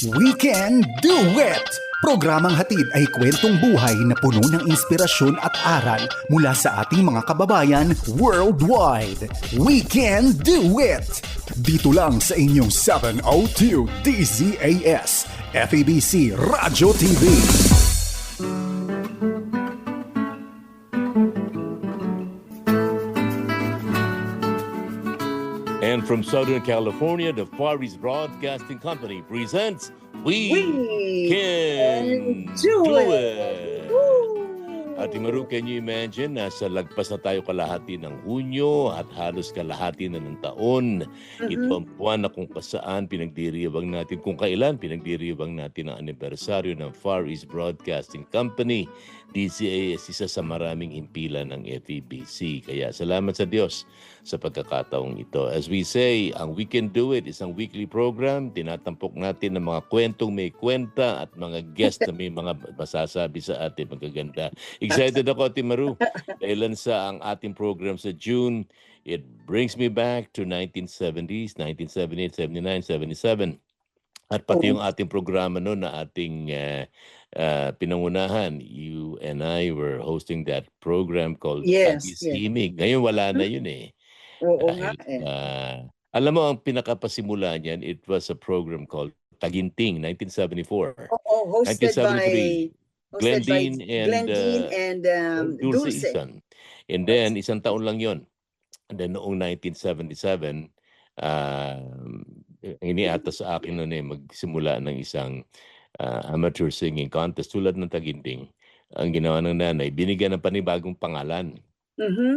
We Can Do It! Programang hatid ay kwentong buhay na puno ng inspirasyon at aral mula sa ating mga kababayan worldwide. We Can Do It! Dito lang sa inyong 702 DZAS, FEBC Radyo TV. And from Southern California, the Far East Broadcasting Company presents We Can Do It! Ate Maru, can you imagine, nasa lagpas na tayo kalahati ng Hunyo at halos kalahati na ng taon. Ito ang buwan na kung kasaan pinagdiriwang natin, kung kailan pinagdiriwang natin ang anibersaryo ng Far East Broadcasting Company. DZAS, isa sa maraming impilan ng FEBC. Kaya salamat sa Diyos sa pagkakataong ito. As we say, ang We Can Do It, isang weekly program. Tinatampok natin ng mga kwentong may kwenta at mga guest na may mga masasabi sa atin magaganda. Excited ako, Ate Maru. Dahil sa ang ating program sa June, it brings me back to 1970s, 1978, 79, 77. At pati yung ating programa noon na ating pinangunahan, you and I were hosting that program called Tagis Himig. Ngayon wala na yun eh. Oo nga Alam mo, ang pinakapasimula niyan, it was a program called Taginting, 1974. Oo, hosted 1973. by Glendine and Dulce. Isan. And then, isang taon lang yon. And then, noong 1977, iniatas sa akin noon magsimula ng isang amateur singing contest tulad ng Taginting. Ang ginawa ng nanay, binigyan ng panibagong pangalan.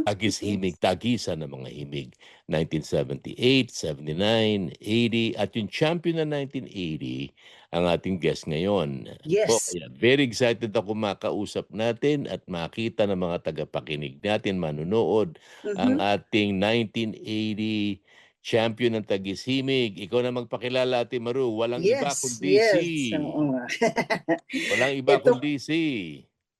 Tagis Himig, tagisan ng mga himig. 1978, 79, 80, at yung champion na 1980, ang ating guest ngayon. Yes. Very excited ako makausap natin at makita ng mga tagapakinig natin, manunood, ang ating 1980 champion ng Tagis Himig. Ikaw na magpakilala, Ate Maru. Walang iba kundi si... Walang iba kundi si...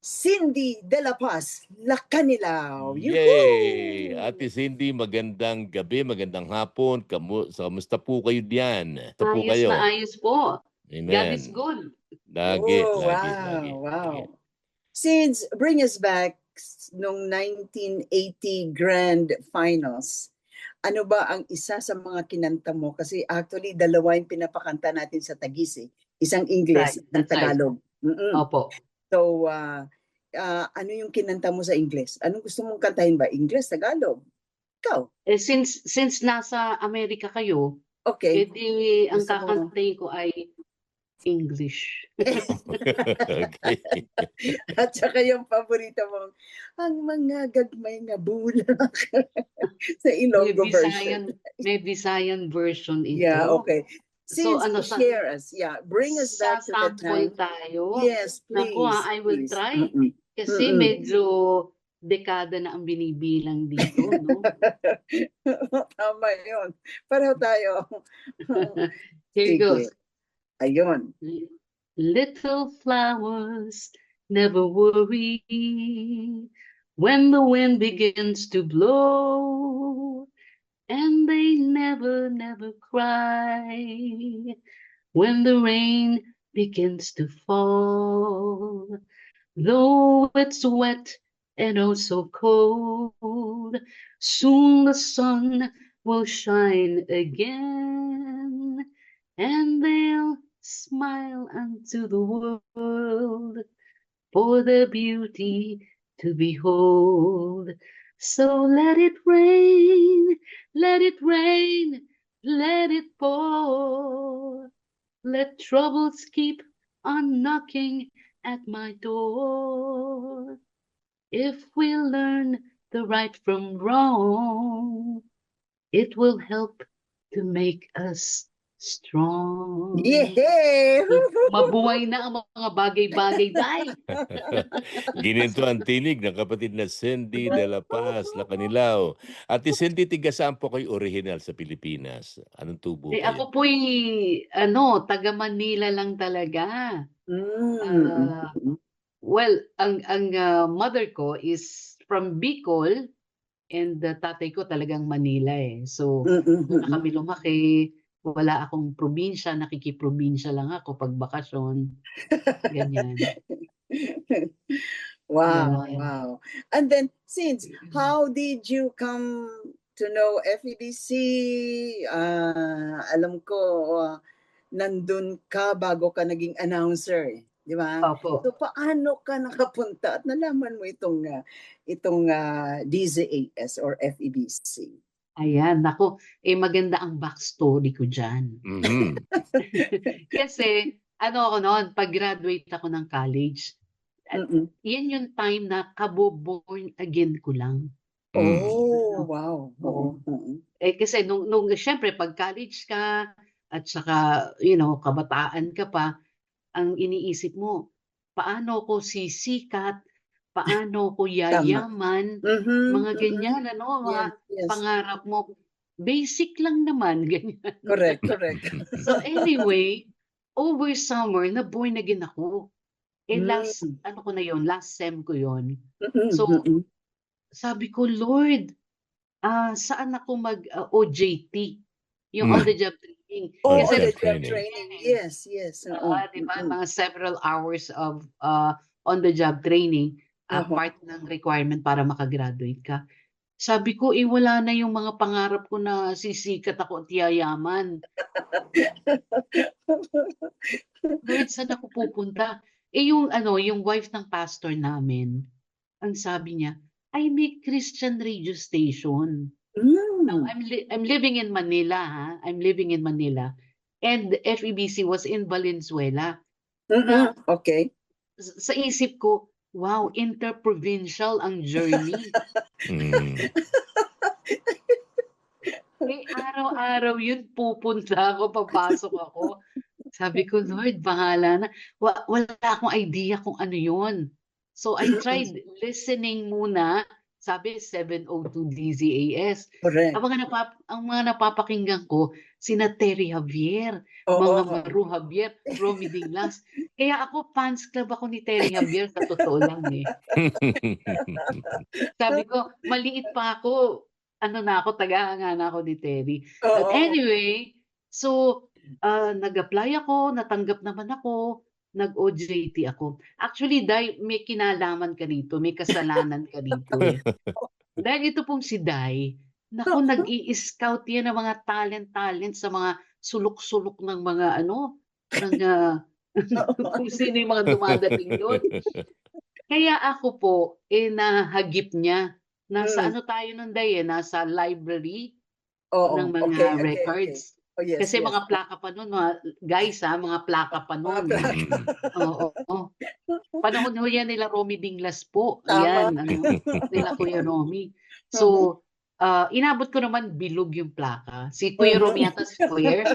Cindy De La Paz, Lacanilao. Yay! Ate Cindy, magandang gabi, magandang hapon. Kamusta po kayo diyan? Ayos po. Amen. God is good. Lagi. Wow. Since bring us back nung 1980 Grand Finals, ano ba ang isa sa mga kinanta mo? Kasi actually, dalawa yung pinapakanta natin sa Tagis eh. Isang English at Tagalog. Opo. So, ano yung kinanta mo sa English? Anong gusto mong kantahin ba? English, Tagalog? Ikaw? Since nasa Amerika kayo, Okay. edi ang Gusto mo- kakantahin ko ay English. Okay. At saka yung paborito mong, ang mga gagmay nga bulak sa Ilonggo version. May Visayan version ito. Yeah, okay. So, Since share us, bring us back to that Sasample time. tayo. Yes, please. Naku, I will please. try. Kasi medyo dekada na ang binibilang dito, no? Tama yun. Pareho tayo. Here goes. Ayun. Little flowers never worry when the wind begins to blow, and they never cry when the rain begins to fall. Though it's wet and oh so cold, soon the sun will shine again, and they'll smile unto the world for their beauty to behold. So let it rain, let it rain, let it pour. Let troubles keep on knocking at my door. If we learn the right from wrong, it will help to make us strong. Yeah! Mabuhay na ang mga bagay-bagay dahil. Gininto ang tinig ng kapatid na Cindy De La Paz, Lacanilao. Ate Cindy, tiga saan po kayo original sa Pilipinas? Anong tubo kayo? Ako po'y, taga Manila lang talaga. Well, ang mother ko is from Bicol and the tatay ko talagang Manila eh. So, doon na kami lumaki. wala akong probinsya, nakikiprobinsya lang ako pag bakasyon, ganyan. Wow, Yun. wow. And then, since, how did you come to know FEBC? Alam ko, nandun ka bago ka naging announcer, di ba? Opo. So, paano ka nakapunta at nalaman mo itong DZAS or FEBC? Ayan, naku, maganda ang backstory ko dyan. Mhm. Kasi, ako noon, pag-graduate ako ng college, Mm-mm. yan yung time na kabo-born again ko lang. Oh, wow. Oo. Oo. Kasi nung syempre, pag college ka, at saka, kabataan ka pa, ang iniisip mo, paano ko sisikat, paano ko yayaman, mga ganyan, mga Yes. pangarap mo. Basic lang naman, ganyan. Correct. So anyway, over summer, na-born again ako. Last sem ko yun. So, sabi ko, Lord, saan ako mag-OJT? Yung on-the-job training. Oh, Kasi on the job training. training. Yes. Diba? Mga several hours of on-the-job training, part ng requirement para makagraduate ka. Sabi ko, wala na yung mga pangarap ko na sisikat ako at yayaman. Lord, saan ako pupunta? Yung wife ng pastor namin, ang sabi niya, I make Christian radio station. Now, I'm living in Manila, ha? I'm living in Manila. And FEBC was in Valenzuela. Okay. Sa isip ko, wow, interprovincial ang journey. Araw-araw yun, pupunta ako, papasok ako. Sabi ko, Lord, bahala na. Wala akong idea kung ano yun. So I tried listening muna. Sabi, 702 DZAS. Correct. Ang mga napapakinggan ko, sina Terry Javier, mga Maru Javier, Romy Dinglas. Kaya ako, fans club ako ni Terry Javier, sa totoo lang eh. Sabi ko, maliit pa ako. Tagahanga na ako ni Terry. But anyway, so, nag-apply ako, natanggap naman ako, nag-OJT ako. Actually, Day, may kinalaman ka dito, may kasalanan ka dito eh. Dahil ito pong si Day, naku, nag-i-scout yan ng mga talent sa mga sulok-sulok ng mga kung sino yung mga dumadating doon. Kaya ako po, nahagip niya. Nasa tayo nun, Day, nasa library ng mga records. Okay. Oh, yes, Kasi mga plaka pa nun, mga guys mga plaka pa nun. Oo. Panahon ho yan nila Romy Dinglas po. Ayan, nila Kuya Romy. So, inabot ko naman bilog yung plaka. Si Kuya Romy yata square.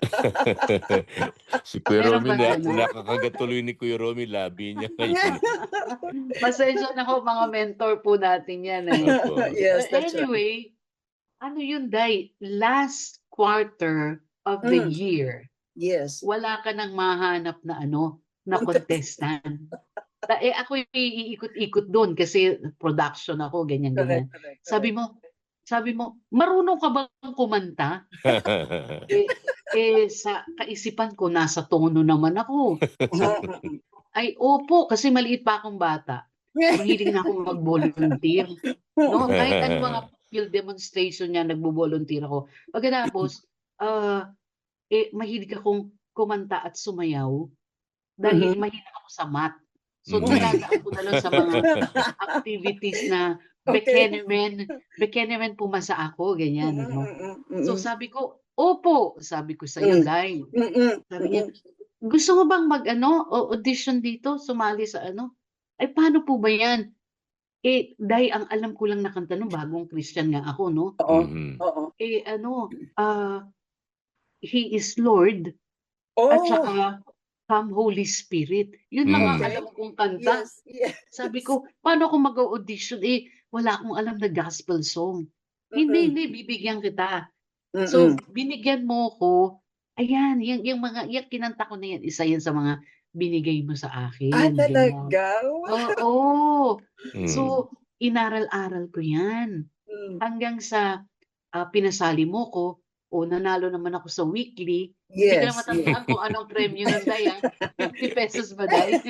Si Kuya Meron Romy, ba ganun? nakakagat tuloy ni Kuya Romy, labi niya ngayon. Pasensya na ho, mga mentor po natin yan eh. Yes, that's right. Anyway, ano yun, Day? Last quarter of the year, Yes. wala ka nang mahanap na na contestant. Ako iikot-ikot doon kasi production ako, ganyan. Correct. Sabi mo, marunong ka bang kumanta? Sa kaisipan ko, nasa tono naman ako. Ay, opo, kasi maliit pa akong bata. Mahilig na akong mag-volunteer. No? Kahit ano mga field demonstration niya, nagbo-volunteer ako. Pagkatapos, mahilig akong kumanta at sumayaw dahil mahilig ako sa math. So, nilalaan ko na lang sa mga activities na Bekenemen pumasa ako, ganyan. So, sabi ko, opo, sabi ko sa iyo, Day. Sabi niya, gusto mo bang audition dito, sumali sa Ay, paano po ba yan? Day, ang alam ko lang na kanta nung bagong Christian nga ako, no? Oo. He is Lord, at saka Come Holy Spirit. Yun lang ang alam kong kanta. Yes. Sabi ko, paano ako mag-audition? Wala akong alam na gospel song. Hindi, bibigyan kita. So, binigyan mo ko, ayan, yung kinanta ko na yan, isa yan sa mga binigay mo sa akin. Talaga? Oo. So, inaral-aral ko yan. Hanggang sa pinasali mo ko O nanalo naman ako sa weekly. Hindi ko na Yes, yes. matandaan kung anong premyo nun, Day, ah. 50 pesos ba, Day?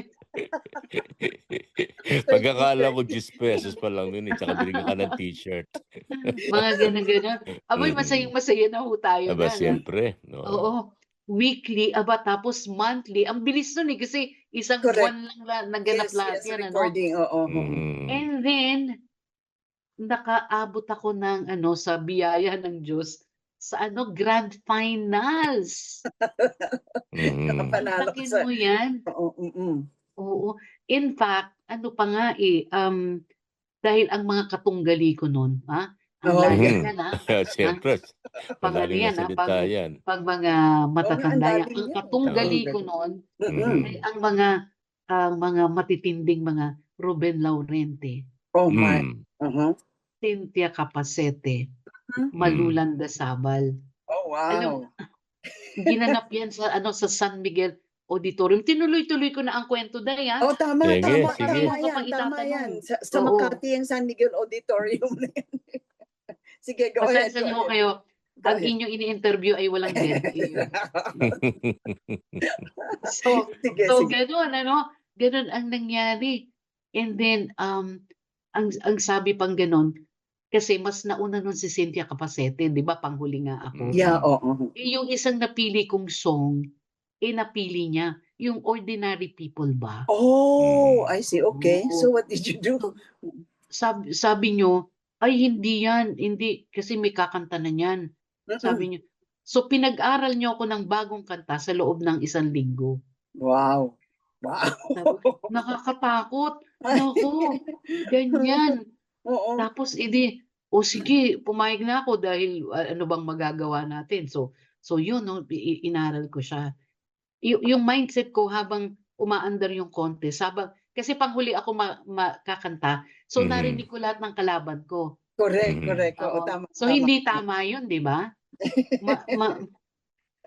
Pagkakala ko 10 pesos pa lang yun, tsaka binigyan ka ng t-shirt. Mga gano'n-gano'n. Aboy, Mm. masayang-masaya na ho tayo Aba, niyan, ah. siyempre. Oo. Oo, weekly, tapos monthly. Ang bilis nun, eh, kasi isang Correct. buwan lang naganap Yes, lahat yes, yan, ano. recording. Oo. Mhm. And then, nakaabot ako ng sa biyaya ng Diyos, sa grand finals. Mhm. Nakapanalo ka Kontakin sa... mo yan. Oo, Oo. In fact, ano pa nga, dahil ang mga katunggali ko nun, ang Oh, lalim Mhm. yan, Siyempre, pang ano malalim na yan, salita yan. pang mga Oo nga, ang matatanda yan. lalim Ang yan. katunggali Oo. ko nun, Mhm. ay ang mga matitinding mga Ruben Laurente, Oh my. Mm. Uh-huh. Cynthia Capacete, Mhm. Malulanda Sabal. Oh, Alam, wow. ginanap yan sa San Miguel Auditorium. Tinuloy-tuloy ko na ang kwento, Day, Oh, tama, Sige, tama, sige. tama Meron ka yan. pang Tama itatanong. yan. Sa Oo. Makati yung San Miguel Auditorium na yan. Sige, go ahead. Pasensya Go niyo ho ahead. kayo. Go Ang ahead. inyong ini-interview ay walang dead air. So, Sige, so sige. ganun ang nangyari. And then, ang sabi pang ganun, kasi mas nauna nun si Cynthia Capacete, di ba, panghuli nga ako. Yeah, oo. Yung isang napili kong song, napili niya, yung Ordinary People ba? Oh, I see. Okay. Oo. So what did you do? Sabi niyo, ay hindi yan, hindi, kasi may kakanta na niyan. Sabi niyo, so pinag-aral niyo ako ng bagong kanta sa loob ng 1 linggo. Wow. Wow. Sabi, nakakatakot. Naku, ganyan. Oo. Tapos sige, pumayag na ako dahil ano bang magagawa natin. So yun, no, inaral ko siya. Yung mindset ko habang umaandar yung contest, kasi panghuli ako makakanta, so Mhm. narinig ko lahat ng kalaban ko. Correct, Mhm. correct. Oo, Oo. tama, So tama. hindi tama yun, di ba?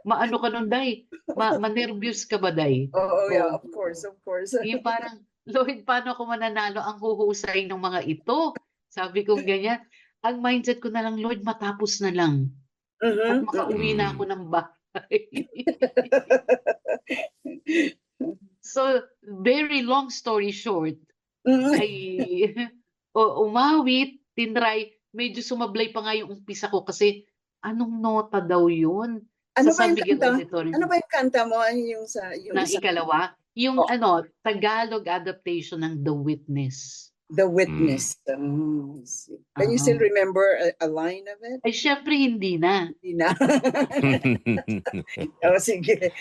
Maano ka nun, Day? Manervyos ka ba, Day? Oo, yeah, Oo. of course, of course. Yung parang, Lord, paano ako mananalo? Ang huhusay ng mga ito. Sabi ko ganyan. Ang mindset ko na lang, Lord, matapos na lang. At makauwi na ako ng bahay. So, very long story short, ay umawit, tinry, medyo sumablay pa nga yung umpisa ko kasi anong nota daw yun? Ano Sa ba San yung Miguel kanta? Auditorium. Ano ba yung kanta mo? Yung Na isa? ikalawa, yung Oh. Tagalog adaptation ng The Witness. The Witness. I see. Can you still Oo. remember a line of it? Ay, syempre hindi na. Hindi na. Oh, sige.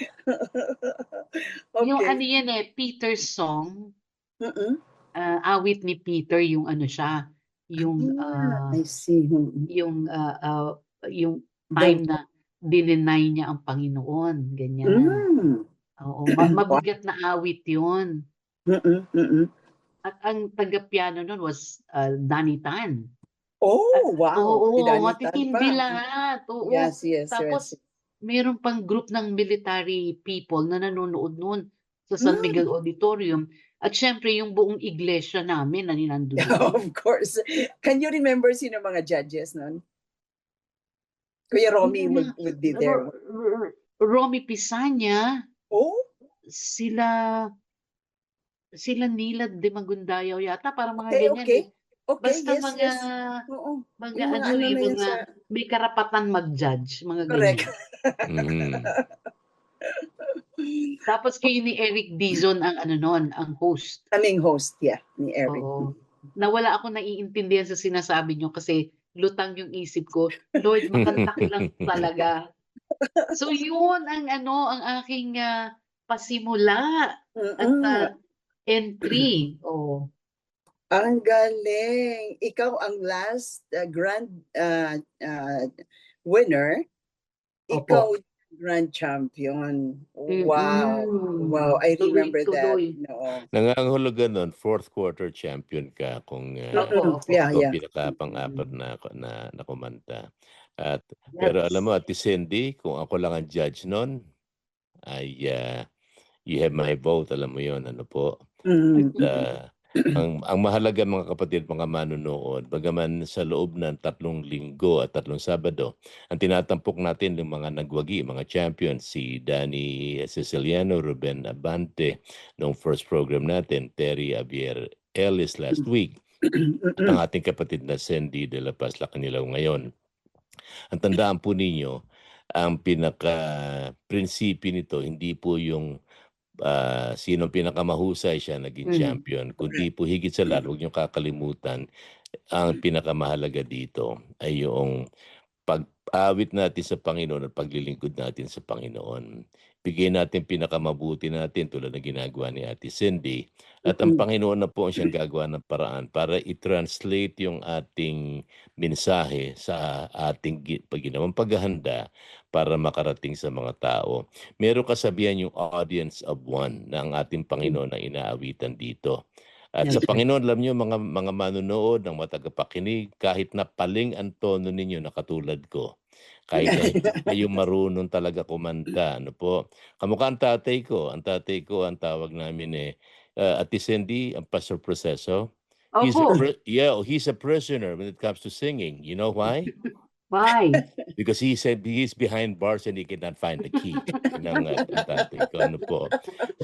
Yung Okay. yan Peter's song, Mm-mm. awit ni Peter, yung siya, yung I see. yung time na dininay niya ang Panginoon, ganyan. Oo, mabigat na awit yun. At ang taga-piano nun was Danny Tan. Oh, wow. Oo, Pinalitan matitindi pa. lahat. Oo. Yes, yes, Tapos, yes. meron pang group ng military people na nanonood nun sa San Miguel Auditorium. At syempre, yung buong iglesia namin na nandun. Of course. Can you remember sino mga judges nun? Kuya Romy would be there. Romy Pisanya, Oh? sila Nilad de Magundayaw yata, parang mga Okay, ganyan. okay. Okay, Basta yes, mga, yes. Oo. mga Yung mga ano, ano na yan mga sa... may karapatan mag-judge, mga Correct. ganyan. Tapos kayo ni Eric Dizon ang ang host. Kaming host, yeah, ni Eric. Oo. Nawala ako naiintindihan sa sinasabi niyo kasi lutang yung isip ko. Lord, makanta ko lang talaga. So yun ang ang aking pasimula at entry. Oh. Ang galing. Ikaw ang last grand winner. Ikaw grand champion. Wow. Wow, I remember that. No. Nangangahulugan nun, 4th quarter champion ka kung Yeah, yeah. pinaka pang-apat na kumanta. Pero alam mo, Ate Cindy, kung ako lang ang judge nun, ay you have my vote, alam mo yon, ano po. At Ang mahalaga mga kapatid, mga manonood, bagaman sa loob ng 3 linggo at 3 Sabado, ang tinatampok natin ng mga nagwagi, mga champions, si Danny Siciliano, Ruben Abante, nung first program natin, Terry Abier Ellis last week, at ang ating kapatid na Cindy de la Paz Lacanilaw ngayon. Ang tandaan po ninyo, ang pinaka-prinsipi nito, hindi po yung sino pinakamahusay siya naging champion, kundi po higit sa lahat, huwag niyong kakalimutan, ang pinakamahalaga dito ay yung pag-awit natin sa Panginoon at paglilingkod natin sa Panginoon. Bigyan natin pinakamabuti natin tulad ng ginagawa ni Ate Cindy. At ang Panginoon na po ang siyang gagawa ng paraan para i-translate yung ating mensahe sa ating ginawang paghahanda para makarating sa mga tao. Meron kasabihan yung audience of one na ang ating Panginoon ang inaawitan dito. At sa Panginoon, alam niyo mga manonood, ng mga tagapakinig, kahit na paling ang tono ninyo na katulad ko, kahit na hindi kayo marunong talaga kumanta, ano po. Kamukha ang tatay ko. Ang tatay ko, ang tawag namin Ate Cindy, ang Pastor Proceso. He's Opo. he's a prisoner when it comes to singing. You know why? Why? Because he said he's behind bars and he cannot find the key. Yun ang tatay ko, ano po.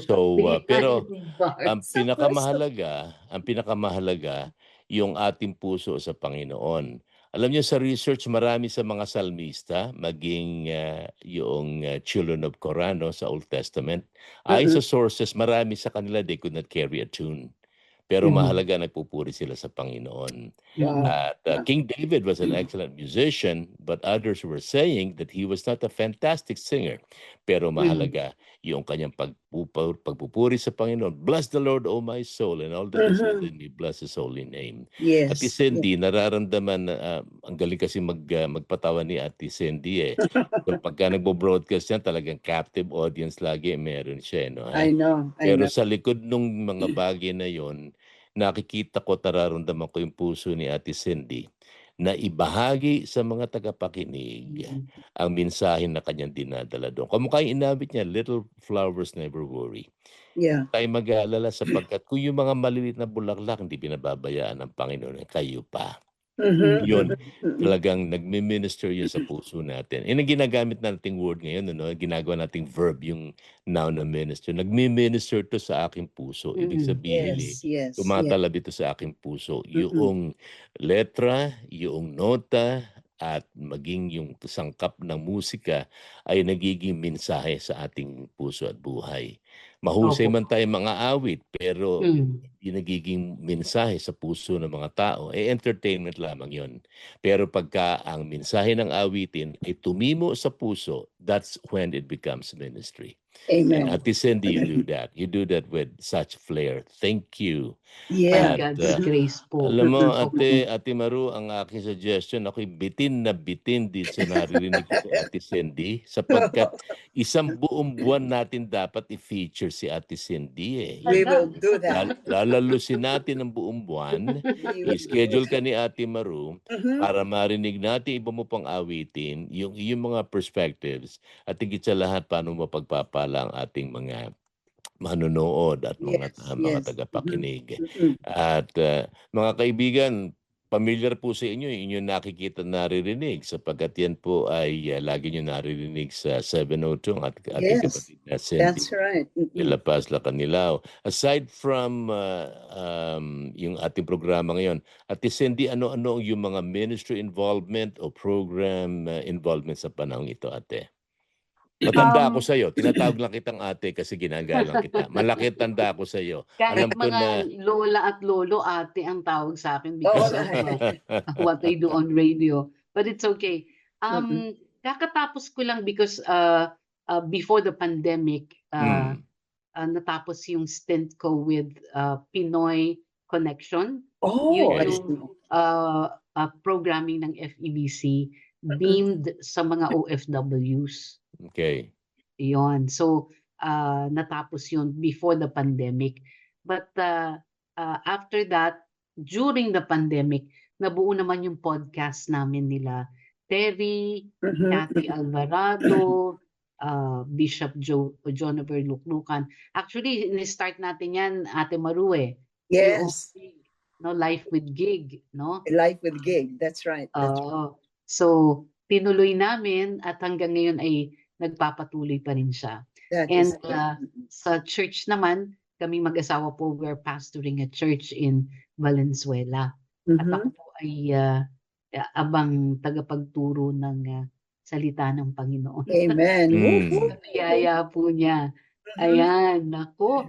So, pero ang pinakamahalaga, yung ating puso sa Panginoon. Alam niyo sa research, marami sa mga salmista, maging yung children of Corano sa Old Testament, ayon sa sources, marami sa kanila, they could not carry a tune. Pero mahalaga, nagpupuri sila sa Panginoon. At King David was an excellent musician, but others were saying that he was not a fantastic singer. Pero mahalaga yung kanyang pagpupuri sa Panginoon. Bless the Lord, O my soul, and all that is within me, bless His holy name. Yes. Ate Cindy, nararamdaman, ang galing kasi magpatawa ni Ate Cindy So pagka nagbo-broadcast yan, talagang captive audience lagi, meron siya. No? I know. Pero sa likod ng mga bagay na yon, nakikita ko, nararamdaman ko yung puso ni Ate Cindy na ibahagi sa mga tagapakinig ang mensahe na kanyang dinadala doon. Kamukha yung inabit niya, little flowers never worry. Yeah. Tayo mag-aalala sapagkat kung yung mga maliliit na bulaklak hindi pinababayaan ng Panginoon, kayo pa. Yun, talagang nagme-minister yun sa puso natin. Ang ginagamit nating word ngayon, ginagawa nating verb, yung noun na minister. Nagme-minister to sa aking puso. Ibig sabihin, tumatalab ito sa aking puso. Yung letra, yung nota, at maging yung sangkap ng musika ay nagiging mensahe sa ating puso at buhay. Mahusay man tayo mga awit, pero hindi nagiging mensahe sa puso ng mga tao, entertainment lamang yon. Pero pagka ang mensahe ng awitin ay tumimo sa puso, that's when it becomes ministry. Amen. And Ate Cindy, you do that. You do that with such flair. Thank you. Yeah. God's grace po. Alam mo, Ate Maru, ang aking suggestion, ako'y bitin na bitin din sa naririnig ko kay Ate Cindy, sapagkat isang buong buwan natin dapat i-feature si Ate Cindy. We will do that. Lalalusin natin ang buong buwan. I-schedule ka ni Ate Maru para marinig natin iba mo pang awitin, yung mga perspectives, at higit sa lahat, paano mapagpapala ang ating mga manonood at mga tagapakinig. At mga kaibigan, familiar po sa inyo, inyong nakikita, naririnig, sapagkat yan po ay lagi nyo naririnig sa 702 at ating kapatid na Cindy. That's right. De la Paz Lacanilaw. Aside from yung ating programa ngayon, Ate Cindy, ano-ano yung mga ministry involvement o program involvement sa panahon ito, ate? Matanda ako sa'yo. Tinatawag lang kitang ate kasi ginagalang kita. Malaki tanda ako sa'yo. Kahit Alam ko na mga lola at lolo, ate ang tawag sa akin because of what I do on radio. But it's okay. Kakatapos ko lang because before the pandemic, natapos yung stint ko with Pinoy Connection. Yun yung programming ng FEBC beamed sa mga OFWs. Okay. Yon. So, natapos yun before the pandemic. But after that, during the pandemic, nabuo naman yung podcast namin nila. Terry, Cathy Alvarado, Bishop Jonover Luklukan. Actually, ni-start natin yan, Ate Maru Yes, no, Life with Gig, no? Life with Gig. That's right. That's right. Oo. So, tinuloy namin at hanggang ngayon ay nagpapatuloy pa rin siya. That And is good. sa church naman, kami mag-asawa po, we're pastoring a church in Valenzuela. At ako po ay abang tagapagturo ng salita ng Panginoon. Amen. Woo-hoo. Sa biyaya po niya. Ayan, nako.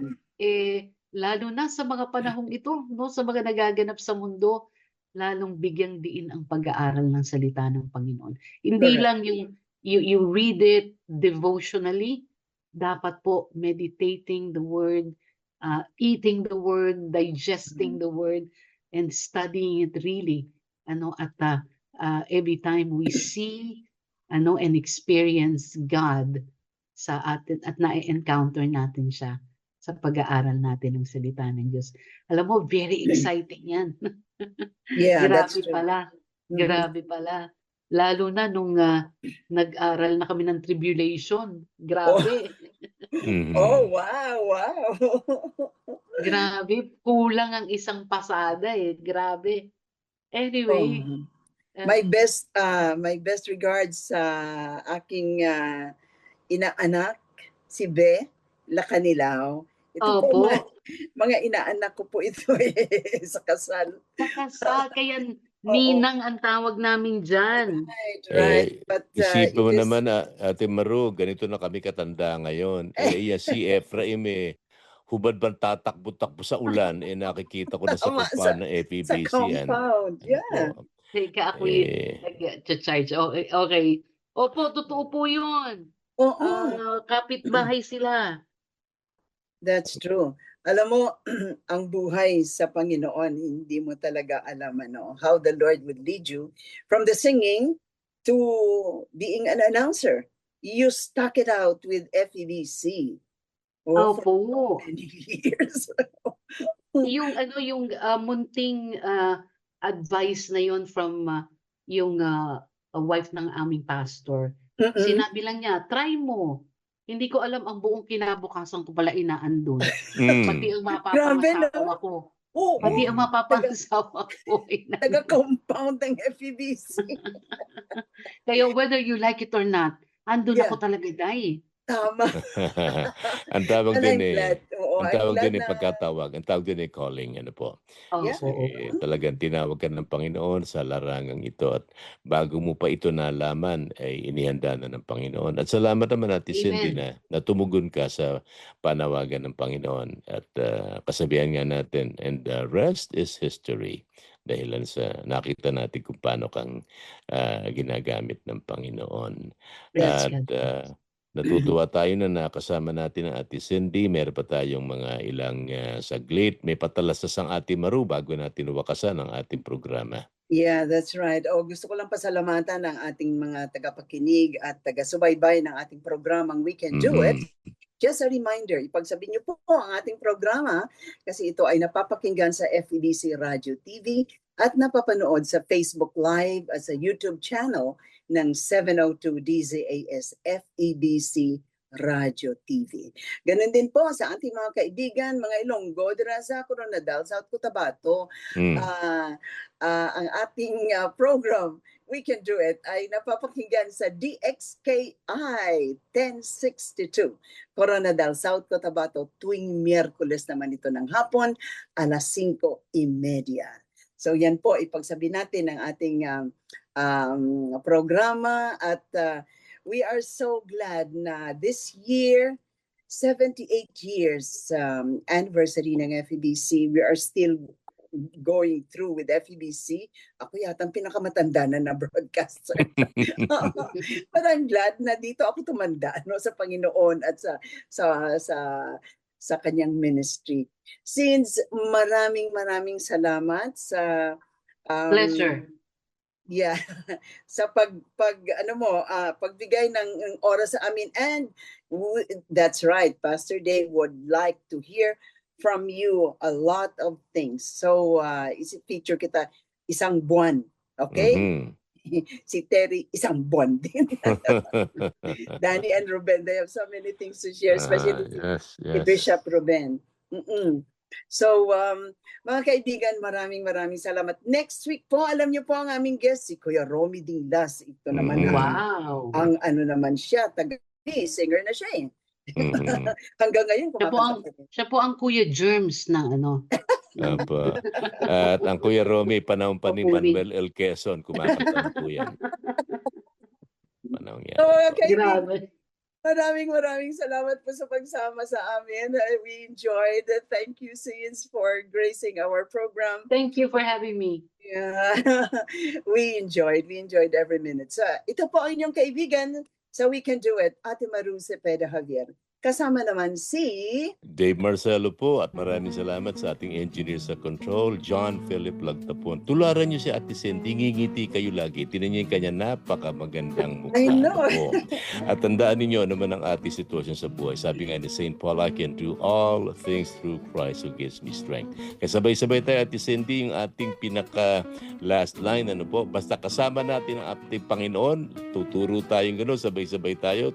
Lalo na sa mga panahong ito, no, sa mga nagaganap sa mundo, lalong bigyang diin ang pag-aaral ng salita ng Panginoon. Hindi Correct. lang yung you read it devotionally, dapat po meditating the word, eating the word, digesting the word, and studying it really. At every time we see and experience God sa atin at na-encounter natin siya sa pag-aaral natin ng salita ng Diyos. Alam mo, very exciting yan. Yeah, that's Grabe true. pala. Mhm. Grabe pala. Lalo na nung nag-aral na kami ng tribulation. Grabe. Oh, wow, wow. Grabe. Kulang ang isang pasada eh. Grabe. Anyway. My best regards sa aking inaanak, si Be Lacanilao. Ito po, mga inaanak ko po ito sa kasal. Sa kasal, kaya ninang ang tawag namin dyan. Right. But isipin mo naman, Ate Maru, ganito na kami katanda ngayon. Si Ephraim hubad bang tatakbo-takbo sa ulan, nakikita ko na sa compound ng FEBC. Sa compound, yeah. Teka, ako nag-charge. Okay. Opo, totoo po yun. Kapitbahay sila. That's true. Alam mo, ang buhay sa Panginoon, hindi mo talaga alam how the Lord would lead you from the singing to being an announcer. You stuck it out with FEBC. For many years. yung munting advice na yon from yung wife ng aming pastor. Sinabi lang niya, try mo. Hindi ko alam ang buong kinabukasan ko pala inaandun. Pati ang mapapangasawa ko. Pati ang mapapangasawa ko. Taga-compound ng FEBC. Kaya whether you like it or not, andun ako talaga, Day. Tama. Ang tawag din pagkatawag. Ang tawag din calling. Talagang tinawag ka ng Panginoon sa larangang ito. At bago mo pa ito nalaman, ay inihanda na ng Panginoon. At salamat naman natin, Cindy, na tumugon ka sa panawagan ng Panginoon. At kasabihan nga natin, and the rest is history. Dahilan sa nakita natin kung paano kang ginagamit ng Panginoon. At natutuwa tayo na nakasama natin ang Ate Cindy. Meron pa tayong mga ilang saglit. May patalastas ang Ate Maru bago natin wakasan ang ating programa. Yeah, that's right. Gusto ko lang pasalamatan ang ating mga tagapakinig at taga-subaybay ng ating programang We Can Do It. Just a reminder, ipagsabihin niyo po ang ating programa kasi ito ay napapakinggan sa FEBC Radio TV at napapanood sa Facebook Live at sa YouTube channel ng 702 DZAS FEBC Radio TV. Ganun din po sa ating mga kaibigan, mga Ilonggo, Diraza, Coronadal, South Cotabato. Ang ating program, We Can Do It, ay napapakinggan sa DXKI 1062, Coronadal, South Cotabato, tuwing Miyerkules naman ito ng hapon, alas 5:30. So yan po, ipagsabi natin ang ating programa at we are so glad na this year, 78 years anniversary ng FEBC, we are still going through with FEBC. Ako yata ang pinakamatanda na broadcaster. But I'm glad na dito ako tumanda sa Panginoon at sa kanyang ministry. Since maraming salamat sa pleasure. Yeah. Sa pagbigay ng oras sa amin, and that's right, Pastor Dave would like to hear from you a lot of things. So isi-feature kita isang buwan, okay? Si Terry isang buwan din. Danny and Ruben, they have so many things to share, especially si Bishop Ruben. So, mga kaibigan, maraming salamat. Next week po, alam niyo po ang aming guest, si Kuya Romy Dilas. Ito naman Mhm. Wow. ang ano naman siya, singer na siya eh. Mhm. Hanggang ngayon, Siya po ang, kumakanta. siya po ang Kuya Germs na ano. Opo. At ang Kuya Romy, panahon pa ni Opo, Manuel L. Quezon, kumakanta po yan. Panahon yan. So, mga kaibigan, Grabe. maraming salamat po sa pagsama sa amin. We enjoyed it. Thank you, Scenes, for gracing our program. Thank you for having me. Yeah. We enjoyed every minute. So, ito po ang inyong kaibigan sa We Can Do It, Ate Maru Cepeda Javier. Kasama naman si... Dave Marcelo po at maraming salamat sa ating engineer sa control, John Philip Lagtapon. Tularan niyo si Ate Cindy, ngingiti kayo lagi. Tinan niyo yung kanya napakamagandang mukha. I know. Po. At tandaan ninyo naman ang ating sitwasyon sa buhay. Sabi nga ni St. Paul, I can do all things through Christ who gives me strength. Kaya sabay-sabay tayo, Ate Cindy, yung ating pinaka last line. Ano po? Basta kasama natin ang ating Panginoon, tuturo tayong gano'n, sabay-sabay tayo,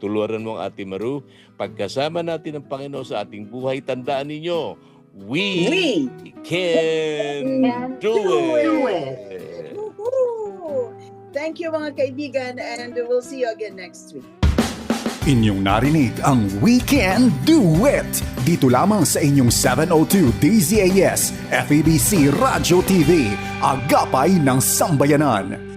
tuluran mo ang Ate Maru. Pagkasama natin ang Panginoon sa ating buhay, tandaan ninyo, we can do it. Woohoo! Thank you mga kaibigan and we'll see you again next week. Inyong narinig ang We Can Do It! Dito lamang sa inyong 702 DZAS, FEBC Radio TV, Agapay ng Sambayanan.